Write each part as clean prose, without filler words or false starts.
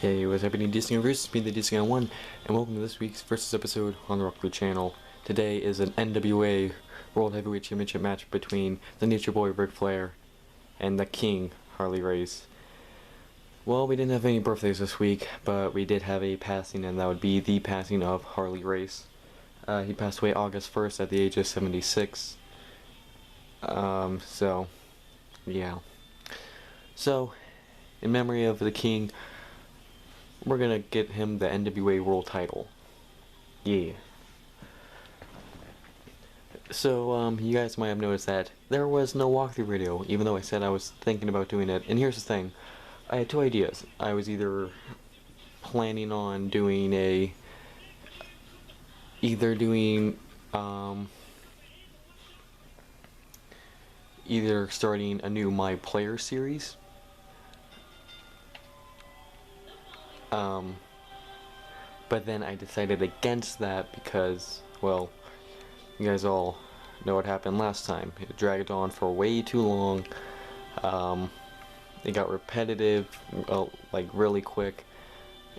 Hey, what's happening, Disney Universe? Me, the Guy01, and welcome to this week's Versus episode on the Rock channel. Today is an NWA World Heavyweight Championship match between the Nature Boy Ric Flair and the King Harley Race. Well, we didn't have any birthdays this week, but we did have a passing, and that would be the passing of Harley Race. He passed away August 1st at the age of 76. Yeah. So, in memory of the King, we're gonna get him the NWA World Title. Yeah. So, you guys might have noticed that there was no walkthrough video, even though I said I was thinking about doing it. And here's the thing. I had two ideas. I was either planning on doing either starting a new My Player series, but then I decided against that because, well, you guys all know what happened last time. It dragged on for way too long. It got repetitive, like really quick,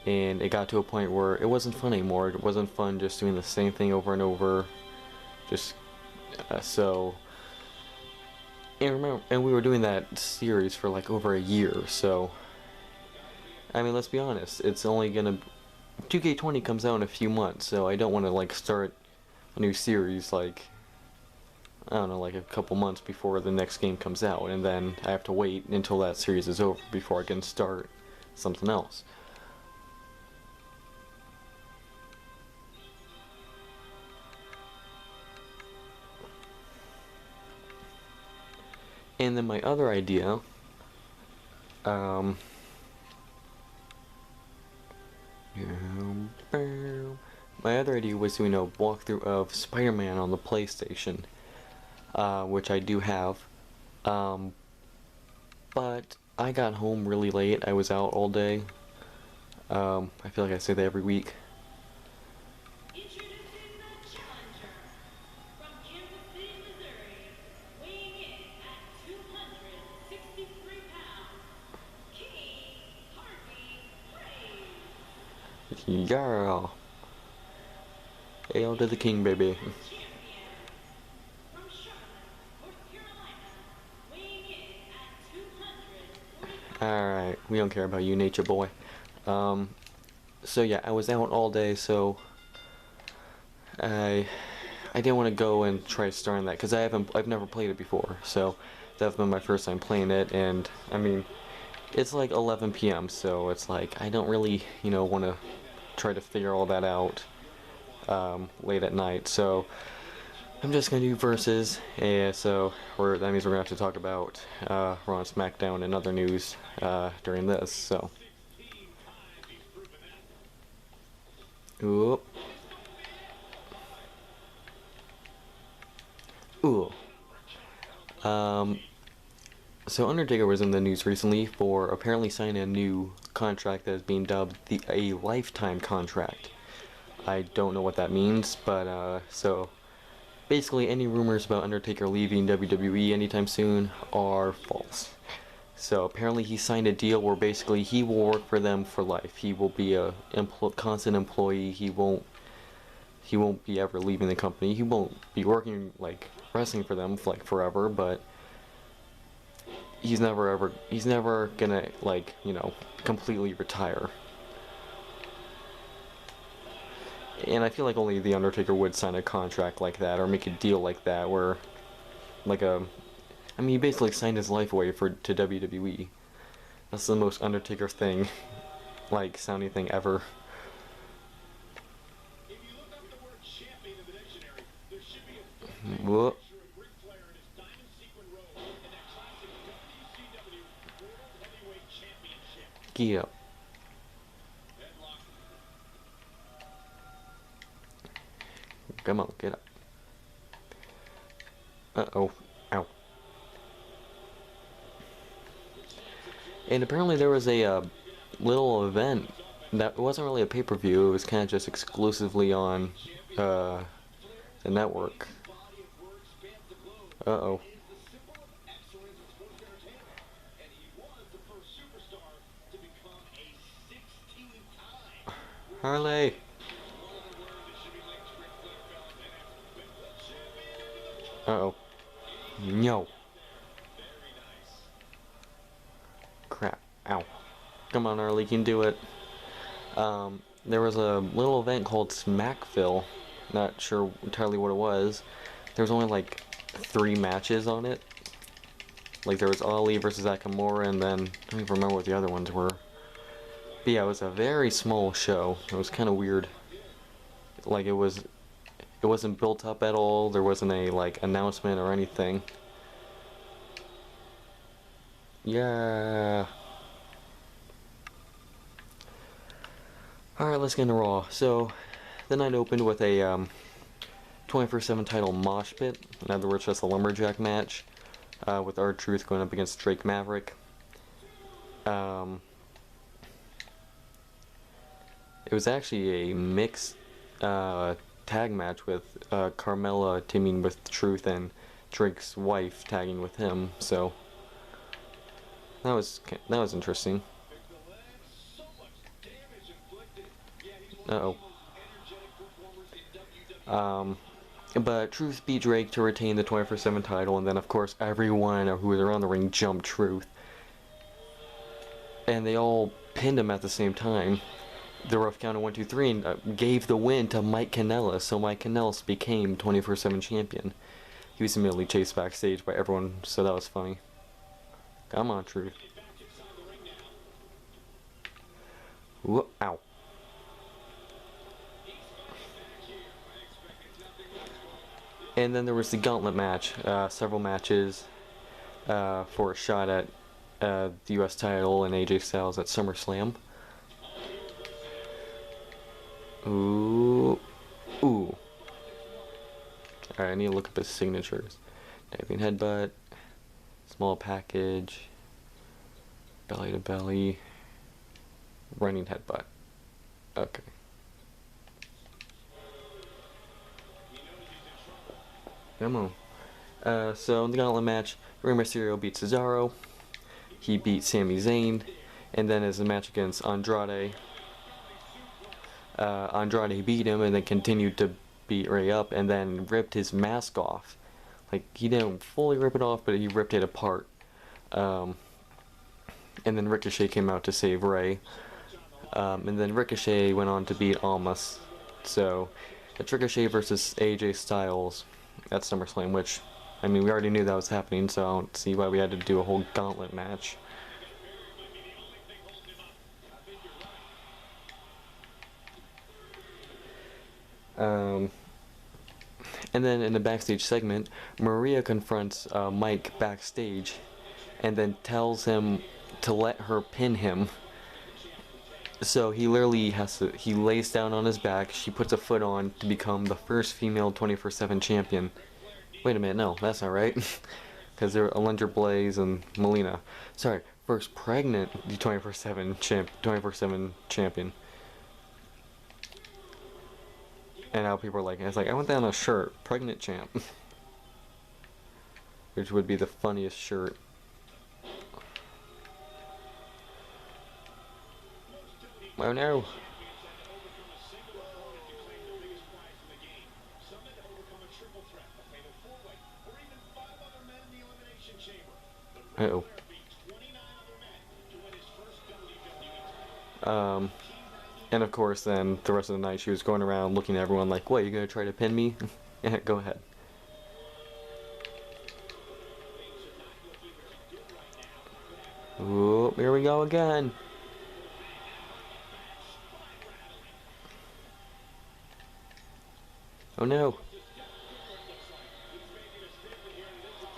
and it got to a point where it wasn't fun anymore. It wasn't fun just doing the same thing over and over. And we were doing that series for like over a year. So, I mean, let's be honest. It's only gonna 2K20 comes out in a few months, so I don't want to like start a new series like, I don't know, like a couple months before the next game comes out, and then I have to wait until that series is over before I can start something else. And then my other idea, was doing a walkthrough of Spider-Man on the PlayStation, which I do have, but I got home really late. I was out all day. I feel like I say that every week. Girl. Hail to the King, baby. Alright, we don't care about you, Nature Boy. So yeah, I was out all day, so I didn't want to go and try starting that, because I've never played it before, so that's been my first time playing it, and I mean, it's like 11 p.m., so it's like, I don't really, want to try to figure all that out late at night, so I'm just gonna do versus. So that means we're gonna have to talk about Raw and SmackDown and other news during this. So, ooh, ooh. So Undertaker was in the news recently for apparently signing a new contract that is being dubbed a lifetime contract. I don't know what that means, but so basically any rumors about Undertaker leaving WWE anytime soon are false. So apparently he signed a deal where basically he will work for them for life. He will be a constant employee. He won't be ever leaving the company. He won't be working like wrestling for them like forever, but he's never gonna like, completely retire. And I feel like only the Undertaker would sign a contract like that or make a deal like that where he basically signed his life away to WWE. That's the most Undertaker thing, like, sounding thing ever. Whoop. Yeah. Come on, get up. Uh-oh. Ow. And apparently there was a little event that wasn't really a pay-per-view. It was kind of just exclusively on the network. Uh-oh. Harley. Uh-oh. No. Crap. Ow. Come on, Harley, you can do it. There was a little event called Smackville. Not sure entirely what it was. There was only like 3 matches on it. Like there was Ali versus Akamura, and then I don't even remember what the other ones were. But yeah, it was a very small show. It was kind of weird. Like it wasn't built up at all. There wasn't a like announcement or anything. Yeah. Alright, let's get into Raw. So, the night opened with a 24/7 title mosh pit. In other words, just a lumberjack match with R-Truth going up against Drake Maverick. It was actually a mixed tag match with Carmella teaming with Truth and Drake's wife tagging with him. So that was interesting. But Truth beat Drake to retain the 24/7 title, and then of course everyone who was around the ring jumped Truth. And they all pinned him at the same time. The rough count of 1, 2, 3 and gave the win to Mike Kanellis, so Mike Kanellis became 24/7 champion. He was immediately chased backstage by everyone, so that was funny. Come on, Truth. Whoa, ow. And then there was the gauntlet match, several matches for a shot at the US title and AJ Styles at SummerSlam. Ooh. Ooh. Alright, I need to look up his signatures. Diving headbutt, small package, belly to belly, running headbutt. Okay. Come on. So in the gauntlet match, Rey Mysterio beat Cesaro. He beat Sami Zayn, and then as a match against Andrade, Andrade beat him and then continued to beat Rey up, and then ripped his mask off. Like he didn't fully rip it off, but he ripped it apart. And then Ricochet came out to save Rey. And then Ricochet went on to beat Almas. So it's Ricochet versus AJ Styles at SummerSlam, which, I mean, we already knew that was happening, so I don't see why we had to do a whole gauntlet match. And then in the backstage segment, Maria confronts Mike backstage and then tells him to let her pin him. So he literally he lays down on his back, she puts a foot on to become the first female 24/7 champion. Wait a minute, no, that's not right. Because there are Alundra Blaze and Melina. Sorry, first pregnant 24/7 champion. And now people are like, it's like, I want that on a shirt, pregnant champ. Which would be the funniest shirt. Oh no. Uh-oh. And of course then the rest of the night she was going around looking at everyone like, what, you gonna try to pin me? Yeah, go ahead. Ooh, here we go again. Oh no.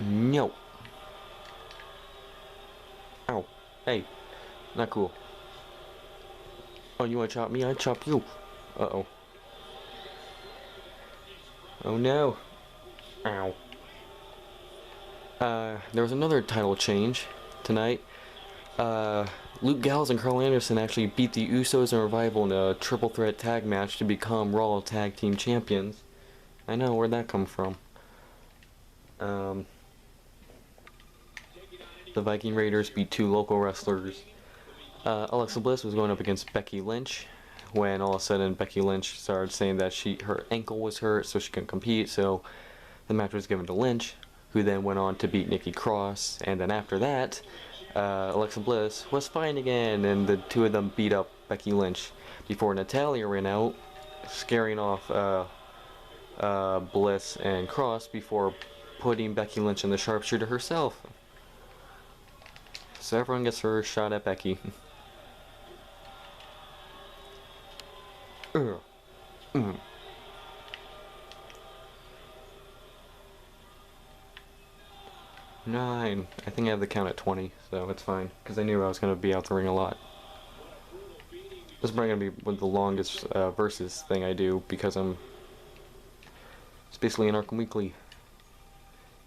No. Ow. Hey. Not cool. Oh, you wanna chop me? I chop you. Uh-oh. Oh no. Ow. There was another title change tonight. Luke Gallows and Carl Anderson actually beat the Usos and Revival in a triple threat tag match to become Raw Tag Team Champions. I know, where'd that come from? The Viking Raiders beat 2 local wrestlers. Alexa Bliss was going up against Becky Lynch. when all of a sudden Becky Lynch started saying that her ankle was hurt, so she couldn't compete. So the match was given to Lynch, who then went on to beat Nikki Cross. And then after that, Alexa Bliss was fine again, and the two of them beat up Becky Lynch before Natalya ran out, scaring off Bliss and Cross before putting Becky Lynch in the sharpshooter herself. So everyone gets her shot at Becky. 9. I think I have the count at 20, so it's fine, because I knew I was going to be out the ring a lot. This is probably going to be one of the longest versus thing I do, because it's basically an Arkham Weekly.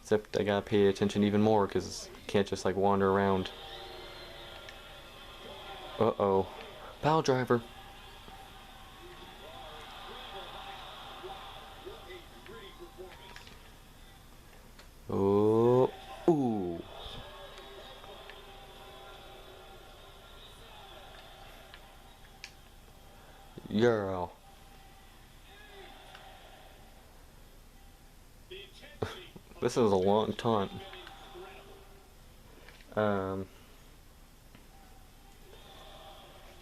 Except I gotta pay attention even more, because I can't just like wander around. Uh-oh. Pile driver. Oh. Ooh. Girl. This is a long taunt.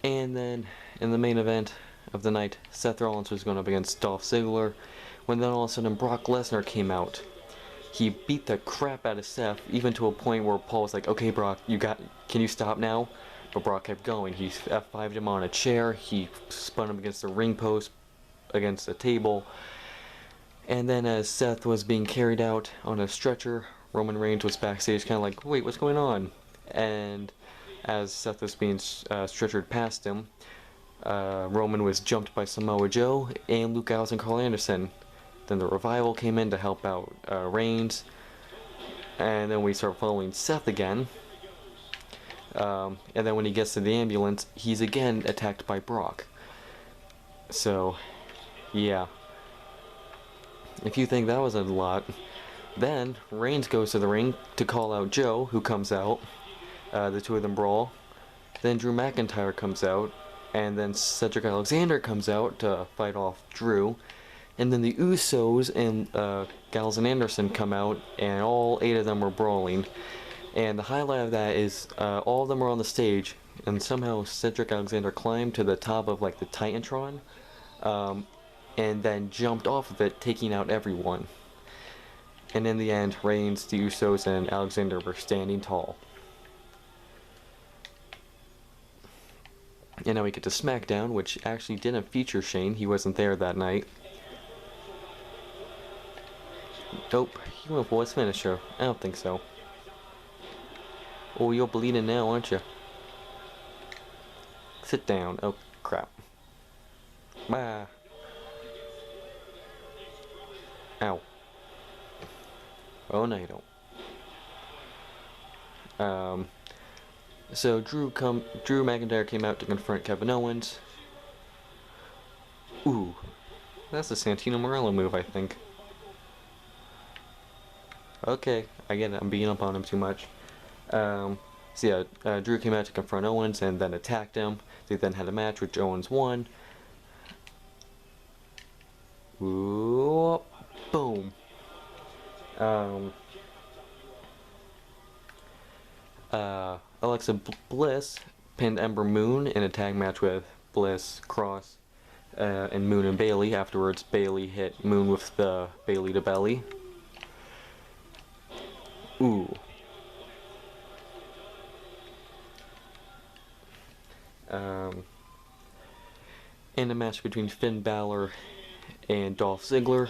And then in the main event of the night, Seth Rollins was going up against Dolph Ziggler, when then all of a sudden Brock Lesnar came out. He beat the crap out of Seth, even to a point where Paul was like, "Okay, Brock, can you stop now?" But Brock kept going. He F5'd him on a chair, he spun him against the ring post, against a table. And then as Seth was being carried out on a stretcher, Roman Reigns was backstage kind of like, "Wait, what's going on?" And as Seth was being stretchered past him, Roman was jumped by Samoa Joe and Luke Gallows and Carl Anderson. Then the Revival came in to help out Reigns. And then we start following Seth again. And then when he gets to the ambulance, he's again attacked by Brock. So, yeah. If you think that was a lot, then Reigns goes to the ring to call out Joe, who comes out. The two of them brawl. Then Drew McIntyre comes out, and then Cedric Alexander comes out to fight off Drew. And then the Usos and Gallows and Anderson come out, and all 8 of them were brawling. And the highlight of that is all of them are on the stage, and somehow Cedric Alexander climbed to the top of like the Titantron, and then jumped off of it, taking out everyone. And in the end, Reigns, the Usos, and Alexander were standing tall. And now we get to SmackDown, which actually didn't feature Shane. He wasn't there that night. Nope, he went for his finisher. I don't think so. Oh, you're bleeding now, aren't you? Sit down. Oh, crap. Ah. Ow. Oh, no, you don't. So Drew McIntyre came out to confront Kevin Owens. Ooh. That's the Santino Marella move, I think. Okay, I get it. I'm beating up on him too much. So yeah, Drew came out to confront Owens and then attacked him. They then had a match which Owens won. Ooh, boom. Alexa Bliss pinned Ember Moon in a tag match with Bliss, Cross, and Moon and Bayley. Afterwards, Bayley hit Moon with the Bayley to belly. Ooh. In a match between Finn Balor and Dolph Ziggler,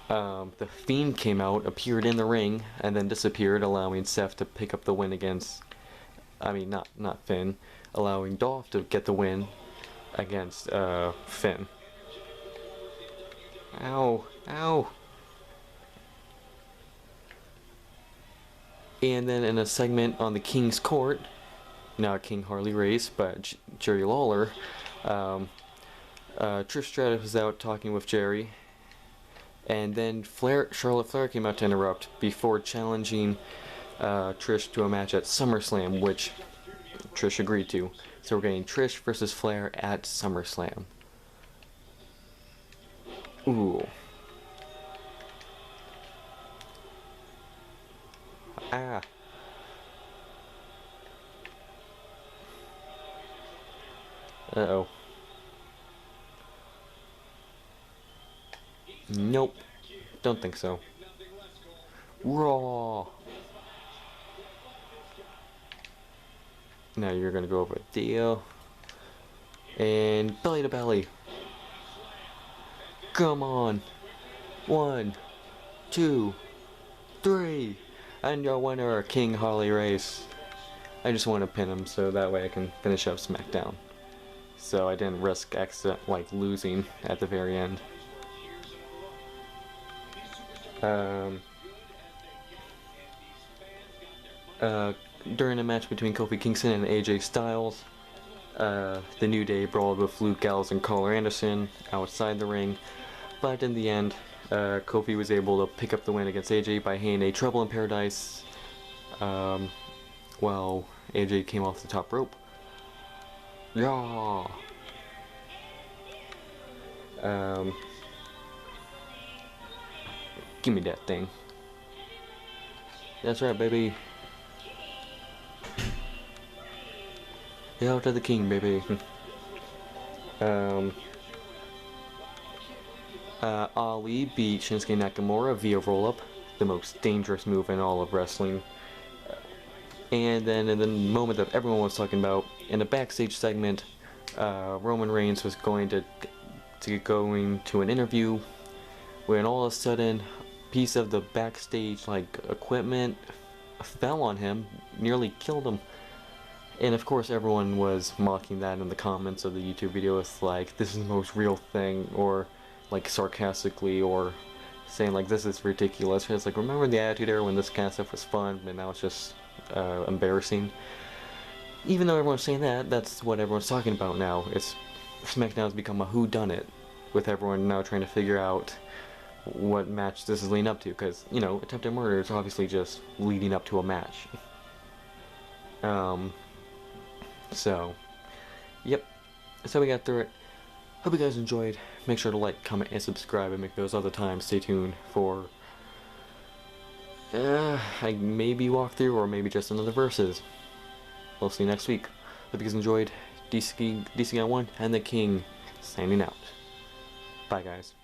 the Fiend came out, appeared in the ring, and then disappeared, allowing Seth to pick up the win against... not Finn, allowing Dolph to get the win against Finn. Ow, ow. And then in a segment on the King's Court, not King Harley Race, but Jerry Lawler, Trish Stratus was out talking with Jerry, and then Charlotte Flair came out to interrupt before challenging Trish to a match at SummerSlam, which Trish agreed to. So we're getting Trish versus Flair at SummerSlam. Ooh. Ah. Uh-oh. Nope. Don't think so. Raw. Now you're gonna go over Dio. And belly to belly. Come on. 1, 2, 3. And your winner, King Harley Race. I just want to pin him so that way I can finish up SmackDown. So I didn't risk losing at the very end. During a match between Kofi Kingston and AJ Styles, the New Day brawled with Luke Gallows and Carl Anderson outside the ring, but in the end, Kofi was able to pick up the win against AJ by hitting a Trouble in Paradise while AJ came off the top rope. Yeah. Give me that thing. That's right, baby. Hail to the king, baby. Ali beat Shinsuke Nakamura via roll-up, the most dangerous move in all of wrestling. And then in the moment that everyone was talking about, in a backstage segment, Roman Reigns was going to an interview, when all of a sudden, a piece of the backstage equipment fell on him, nearly killed him. And of course everyone was mocking that in the comments of the YouTube video. It's like, this is the most real thing, or sarcastically, or saying this is ridiculous. It's like, remember the Attitude Era when this kind of stuff was fun, but now it's just embarrassing. Even though everyone's saying that, that's what everyone's talking about now. It's SmackDown's become a whodunit, with everyone now trying to figure out what match this is leading up to, because attempted murder is obviously just leading up to a match. So, yep, that's how we got through it. Hope you guys enjoyed. Make sure to like, comment, and subscribe, and make those other times. Stay tuned for I maybe walk through, or maybe just another versus. We'll see you next week. Hope you guys enjoyed. DC Guy01 and the King signing out. Bye, guys.